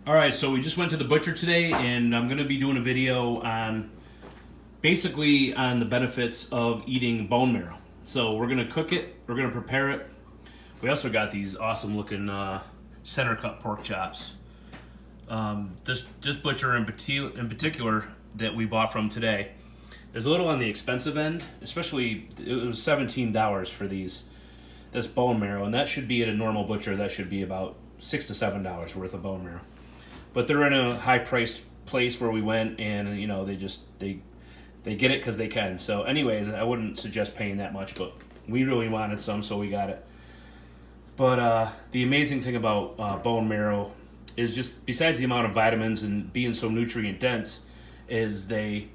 All right, so we just went to the butcher today, and I'm going to be doing a video on basically on the benefits of eating bone marrow. So we're going to cook it, we're going to prepare it. We also got these awesome looking center cut pork chops. This butcher in particular that we bought from today is a little on the expensive end, especially it was $17 for this bone marrow, and that should be at a normal butcher, that should be about $6 to $7 worth of bone marrow. But they're in a high-priced place where we went, and you know they get it because they can. So, anyways, I wouldn't suggest paying that much, but we really wanted some, so we got it. But the amazing thing about bone marrow is just besides the amount of vitamins and being so nutrient dense, is the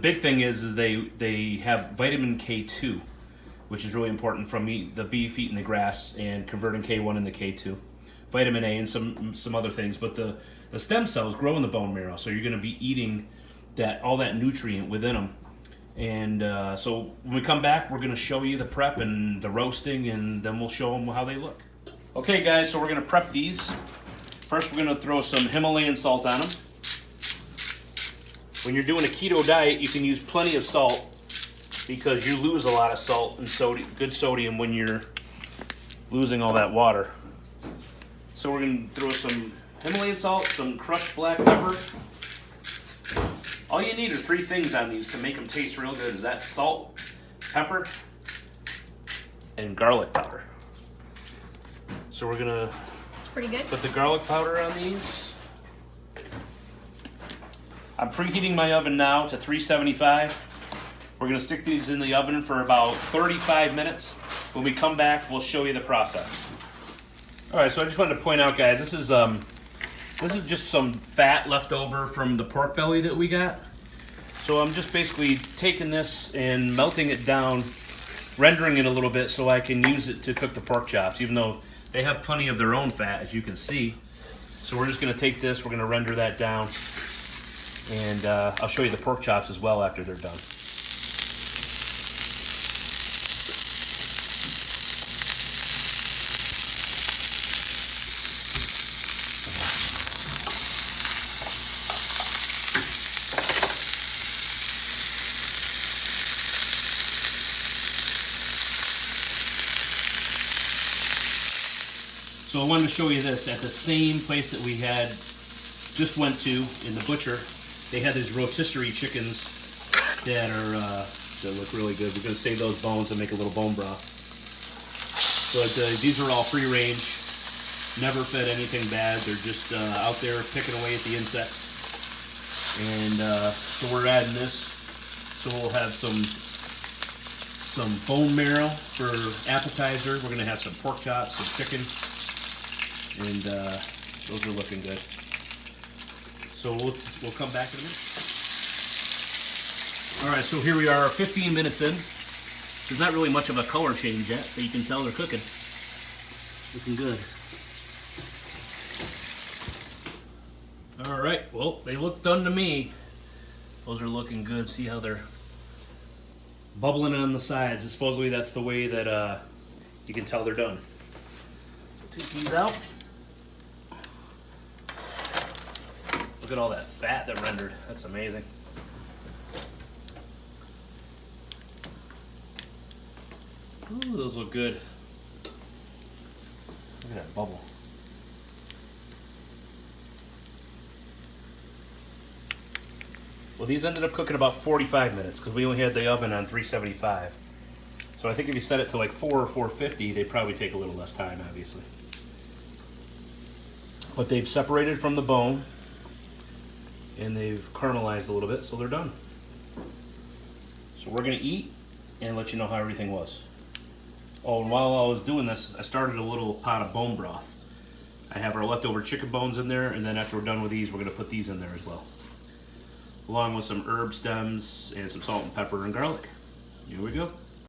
big thing is they have vitamin K2, which is really important from the beef eating the grass and converting K1 into K2. Vitamin A and some other things, but the stem cells grow in the bone marrow, so you're going to be eating all that nutrient within them. And so when we come back, we're going to show you the prep and the roasting, and then we'll show them how they look. Okay, guys, so we're going to prep these. First, we're going to throw some Himalayan salt on them. When you're doing a keto diet, you can use plenty of salt because you lose a lot of salt and good sodium when you're losing all that water. So we're going to throw some Himalayan salt, some crushed black pepper. All you need are 3 things on these to make them taste real good. Is that salt, pepper, and garlic powder. So we're going to pretty good. put the garlic powder on these. I'm preheating my oven now to 375. We're going to stick these in the oven for about 35 minutes. When we come back, we'll show you the process. All right, so I just wanted to point out, guys, this is just some fat left over from the pork belly that we got. So I'm just basically taking this and melting it down, rendering it a little bit so I can use it to cook the pork chops, even though they have plenty of their own fat, as you can see. So we're just going to take this, we're going to render that down, and I'll show you the pork chops as well after they're done. So I wanted to show you this. At the same place that we just went to in the butcher, they had these rotisserie chickens that look really good. We're going to save those bones and make a little bone broth. But these are all free range, never fed anything bad. They're just out there picking away at the insects. And so we're adding this. So we'll have some bone marrow for appetizer. We're going to have some pork chops, some chicken. And those are looking good. So we'll come back in a minute. All right, so here we are 15 minutes in. There's not really much of a color change yet, but you can tell they're cooking. Looking good. All right, well, they look done to me. Those are looking good. See how they're bubbling on the sides. And supposedly that's the way that you can tell they're done. Take these out. Look at all that fat that rendered. That's amazing. Ooh, those look good. Look at that bubble. Well, these ended up cooking about 45 minutes because we only had the oven on 375. So I think if you set it to like 4 or 450, they'd probably take a little less time, obviously. But they've separated from the bone, and they've caramelized a little bit, so they're done. So we're going to eat and let you know how everything was. Oh, and while I was doing this, I started a little pot of bone broth. I have our leftover chicken bones in there, and then after we're done with these, we're going to put these in there as well, along with some herb stems and some salt and pepper and garlic. Here we go.